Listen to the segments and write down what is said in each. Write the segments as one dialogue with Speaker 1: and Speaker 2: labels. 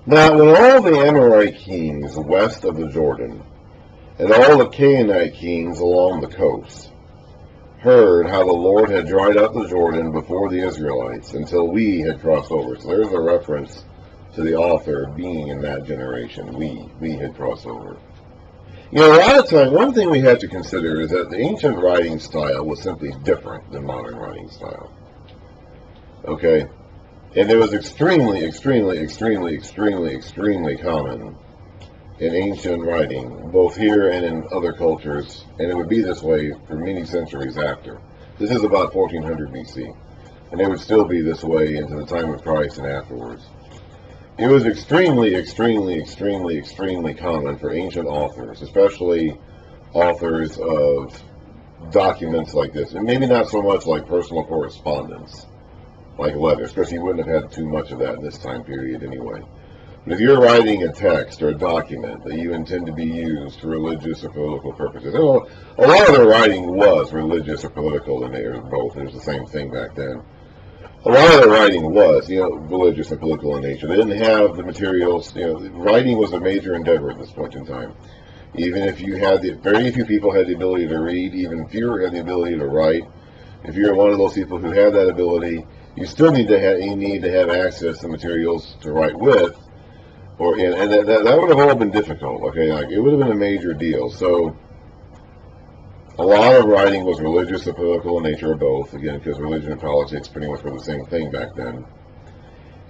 Speaker 1: Now when all the Amorite kings west of the Jordan, and all the Canaanite kings along the coast, heard how the Lord had dried up the Jordan before the Israelites until we had crossed over. So there's a reference to the author being in that generation. We had crossed over. You know, a lot of times, one thing we have to consider is that the ancient writing style was simply different than modern writing style. Okay? And it was extremely common in ancient writing, both here and in other cultures, and it would be this way for many centuries after. This is about 1400 BC, and it would still be this way into the time of Christ and afterwards. It was extremely common for ancient authors, especially authors of documents like this, and maybe not so much like personal correspondence, like letters, because you wouldn't have had too much of that in this time period anyway. But if you're writing a text or a document that you intend to be used for religious or political purposes, and a lot of their writing was religious or political, and they were both. It was the same thing back then. A lot of their writing was, religious and political in nature. They didn't have the materials. Writing was a major endeavor at this point in time. Even if you had very few people had the ability to read, even fewer had the ability to write. If you're one of those people who had that ability, you still need to have access to materials to write with, and that would have all been difficult. Okay, like it would have been a major deal. So a lot of writing was religious or political in nature, or both. Again, because religion and politics pretty much were the same thing back then.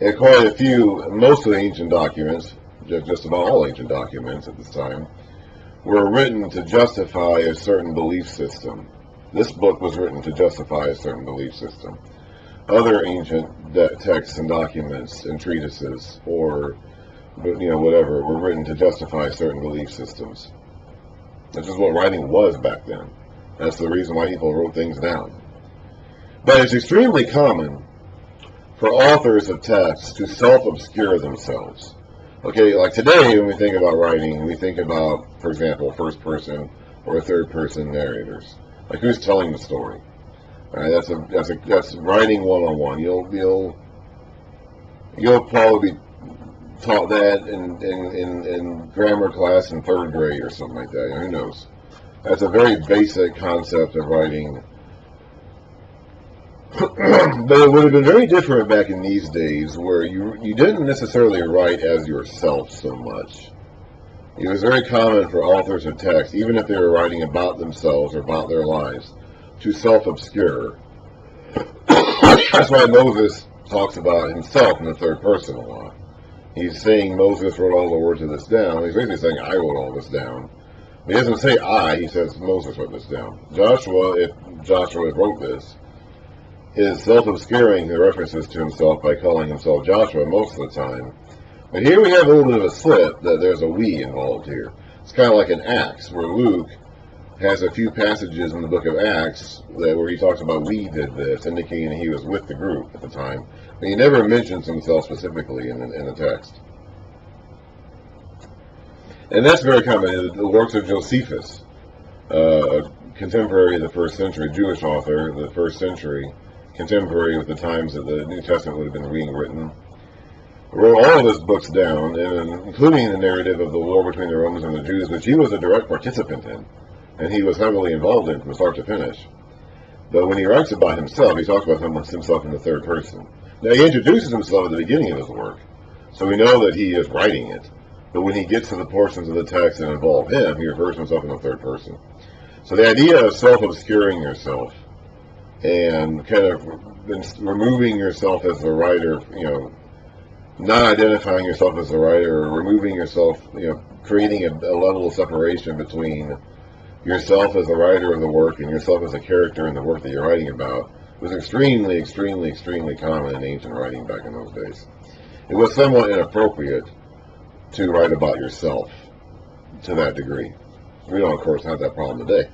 Speaker 1: And quite a few, most of the ancient documents, just about all ancient documents at this time, were written to justify a certain belief system. This book was written to justify a certain belief system. Other ancient texts and documents and treatises, or whatever, were written to justify certain belief systems. That's just what writing was back then. That's the reason why people wrote things down. But it's extremely common for authors of texts to self-obscure themselves. Okay, like today when we think about writing, we think about, for example, first person or third person narrators. Like who's telling the story. All right, that's writing one-on-one. You'll probably be taught that in grammar class in third grade or something like that. Who knows? That's a very basic concept of writing. But it would have been very different back in these days, where you didn't necessarily write as yourself so much. It was very common for authors of text, even if they were writing about themselves or about their lives, to self-obscure. That's why Moses talks about himself in the third person a lot. He's saying Moses wrote all the words of this down. He's basically saying, I wrote all this down. He doesn't say I, he says Moses wrote this down. Joshua, if Joshua wrote this, is self-obscuring the references to himself by calling himself Joshua most of the time. But here we have a little bit of a slip that there's a we involved here. It's kind of like in Acts, where Luke has a few passages in the book of Acts where he talks about we did this, indicating he was with the group at the time. But he never mentions himself specifically in the text. And that's very common. The works of Josephus, a contemporary of the first century, Jewish author, the first century, contemporary with the times that the New Testament would have been being written, wrote all of his books down, and including the narrative of the war between the Romans and the Jews, which he was a direct participant in, and he was heavily involved in from start to finish. But when he writes about himself, he talks about himself in the third person. Now, he introduces himself at the beginning of his work, so we know that he is writing it. But when he gets to the portions of the text that involve him, he refers to himself in the third person. So the idea of self-obscuring yourself and kind of removing yourself as a writer, not identifying yourself as a writer, or removing yourself, creating a level of separation between yourself as a writer of the work and yourself as a character in the work that you're writing about, was extremely common in ancient writing back in those days. It was somewhat inappropriate to write about yourself to that degree. We don't, of course, have that problem today.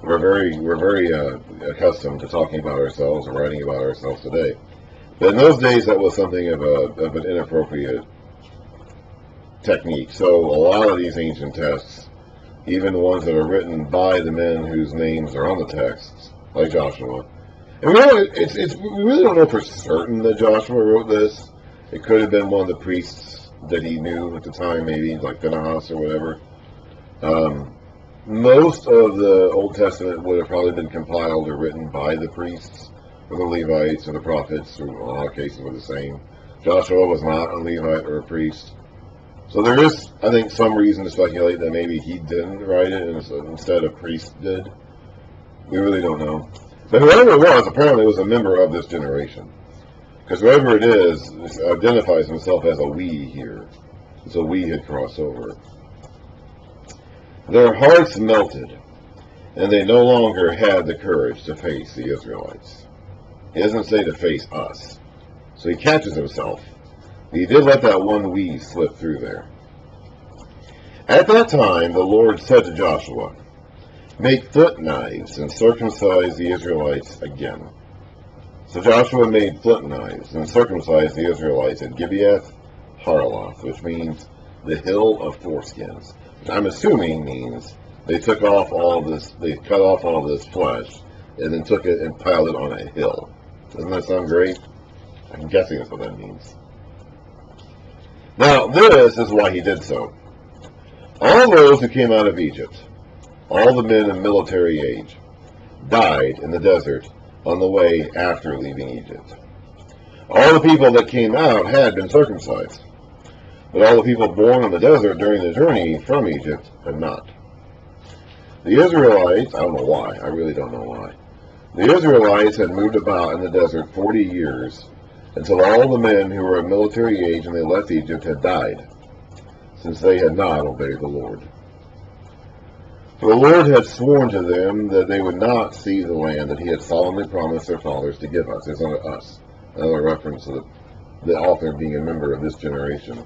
Speaker 1: We're very accustomed to talking about ourselves and writing about ourselves today. But in those days, that was something of an inappropriate technique. So a lot of these ancient texts, even the ones that are written by the men whose names are on the texts, like Joshua, and we really don't know for certain that Joshua wrote this. It could have been one of the priests that he knew at the time, maybe like Phinehas or whatever. Most of the Old Testament would have probably been compiled or written by the priests, or the Levites, or the prophets, or in a lot of cases were the same. Joshua was not a Levite or a priest. So there is, I think, some reason to speculate that maybe he didn't write it instead of priests did. We really don't know. But whoever it was, apparently was a member of this generation. Because whoever it is identifies himself as a we here. So we had crossed over. Their hearts melted, and they no longer had the courage to face the Israelites. He doesn't say to face us. So he catches himself. He did let that one we slip through there. At that time, the Lord said to Joshua, "Make flint knives and circumcise the Israelites again." So Joshua made flint knives and circumcised the Israelites at Gibeath Haraloth, which means the hill of foreskins. Which I'm assuming means they took off all of this, they cut off all of this flesh, and then took it and piled it on a hill. Doesn't that sound great? I'm guessing that's what that means. Now, this is why he did so. All those who came out of Egypt, all the men of military age, died in the desert on the way after leaving Egypt. All the people that came out had been circumcised, but all the people born in the desert during the journey from Egypt had not. The Israelites, I don't know why, I really don't know why. The Israelites had moved about in the desert 40 years until all the men who were of military age when they left Egypt had died, since they had not obeyed the Lord. For the Lord had sworn to them that they would not see the land that he had solemnly promised their fathers to give us. It's on us. Another reference to the author being a member of this generation.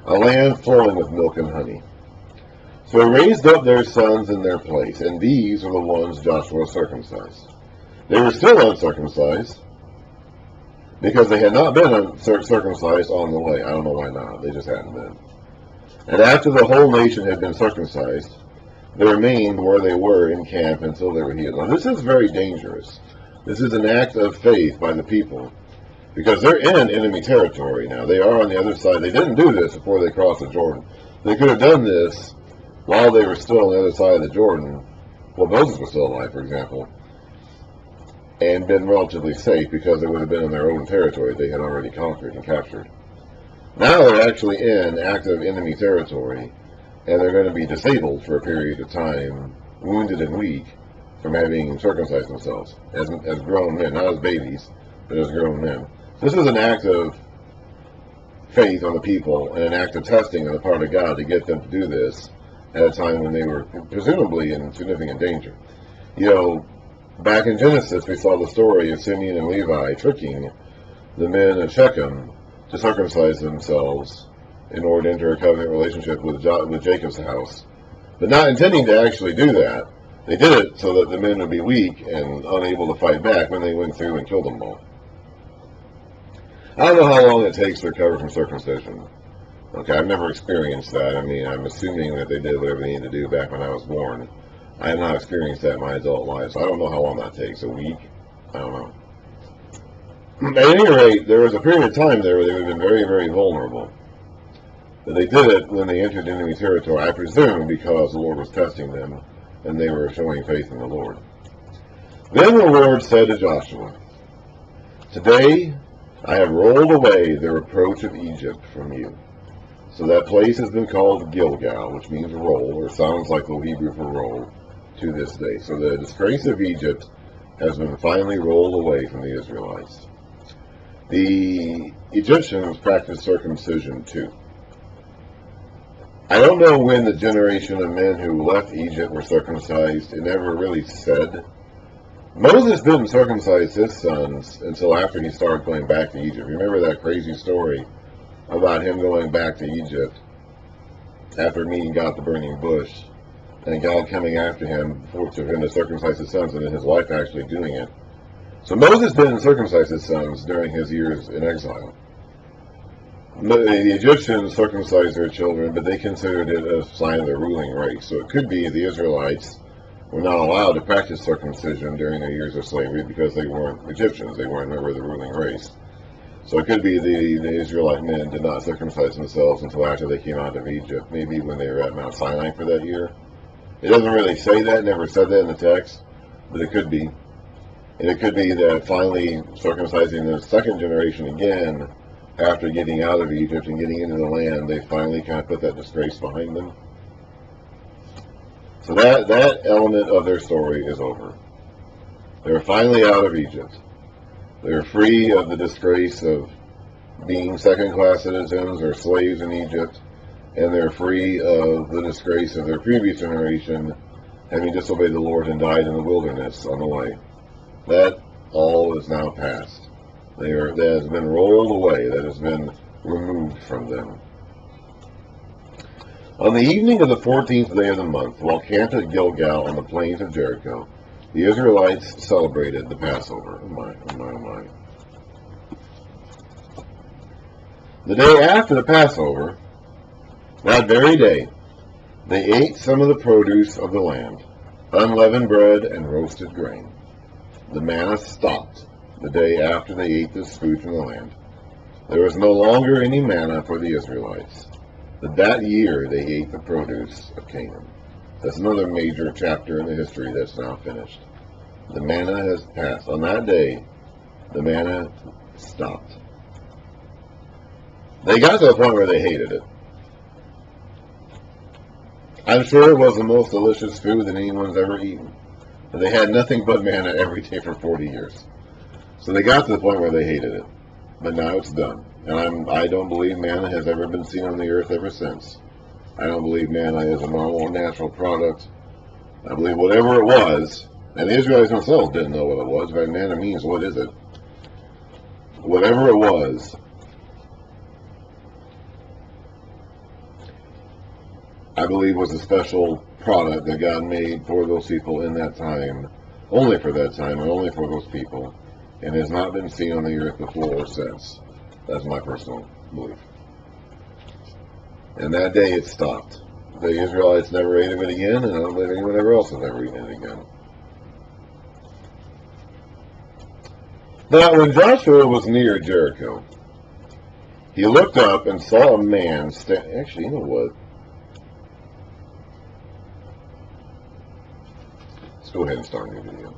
Speaker 1: A land flowing with milk and honey. So he raised up their sons in their place, and these are the ones Joshua circumcised. They were still uncircumcised, because they had not been circumcised on the way. I don't know why not. They just hadn't been. And after the whole nation had been circumcised, they remained where they were in camp until they were healed. Now this is very dangerous. This is an act of faith by the people, because they're in enemy territory now. They are on the other side. They didn't do this before they crossed the Jordan. They could have done this while they were still on the other side of the Jordan. Well, Moses was still alive, for example, and been relatively safe because they would have been in their own territory they had already conquered and captured. Now they're actually in active enemy territory, and they're going to be disabled for a period of time, wounded and weak, from having circumcised themselves as grown men, not as babies, but as grown men. This is an act of faith on the people and an act of testing on the part of God to get them to do this at a time when they were presumably in significant danger. You know, back in Genesis, we saw the story of Simeon and Levi tricking the men of Shechem to circumcise themselves in order to enter a covenant relationship with Jacob's house, but not intending to actually do that. They did it so that the men would be weak and unable to fight back when they went through and killed them all. I don't know how long it takes to recover from circumcision. Okay, I've never experienced that. I mean, I'm assuming that they did whatever they needed to do back when I was born. I have not experienced that in my adult life, so I don't know how long that takes. A week? I don't know. At any rate, there was a period of time there where they would have been very, very vulnerable. But they did it when they entered enemy territory, I presume because the Lord was testing them and they were showing faith in the Lord. Then the Lord said to Joshua, "Today I have rolled away the reproach of Egypt from you." So that place has been called Gilgal, which means roll, or sounds like the Hebrew for roll, to this day. So the disgrace of Egypt has been finally rolled away from the Israelites. The Egyptians practiced circumcision too. I don't know when the generation of men who left Egypt were circumcised. It never really said. Moses didn't circumcise his sons until after he started going back to Egypt. Remember that crazy story about him going back to Egypt after meeting God at the burning bush, and God coming after him for him to circumcise his sons, and then his wife actually doing it. So Moses didn't circumcise his sons during his years in exile. The Egyptians circumcised their children, but they considered it a sign of their ruling race. So it could be the Israelites were not allowed to practice circumcision during their years of slavery because they weren't Egyptians. They weren't a member of the ruling race. So it could be the Israelite men did not circumcise themselves until after they came out of Egypt, maybe when they were at Mount Sinai for that year. It doesn't really say that, never said that in the text, but it could be. And it could be that finally circumcising the second generation again, after getting out of Egypt and getting into the land, they finally kind of put that disgrace behind them. So that element of their story is over. They're finally out of Egypt. They're free of the disgrace of being second-class citizens or slaves in Egypt, and they're free of the disgrace of their previous generation having disobeyed the Lord and died in the wilderness on the way. That all is now past. That has been rolled away. That has been removed from them. On the evening of the 14th day of the month, while camped at Gilgal on the plains of Jericho, the Israelites celebrated the Passover. Oh my, oh my, oh my. The day after the Passover, that very day, they ate some of the produce of the land, unleavened bread and roasted grain. The manna stopped the day after they ate this food from the land. There was no longer any manna for the Israelites, but that year they ate the produce of Canaan. That's another major chapter in the history that's now finished. The manna has passed. On that day, the manna stopped. They got to the point where they hated it. I'm sure it was the most delicious food that anyone's ever eaten. But they had nothing but manna every day for 40 years. So they got to the point where they hated it. But now it's done. And I don't believe manna has ever been seen on the earth ever since. I don't believe manna is a normal, natural product. I believe whatever it was, and the Israelites themselves didn't know what it was, but manna means, what is it? Whatever it was, I believe was a special product that God made for those people in that time, only for that time, and only for those people, and has not been seen on the earth before or since. That's my personal belief. And that day it stopped. The Israelites never ate of it again, and I don't believe anyone else has ever eaten it again. Now, when Joshua was near Jericho, he looked up and saw a man Actually, you know what? Let's go ahead and start a new video.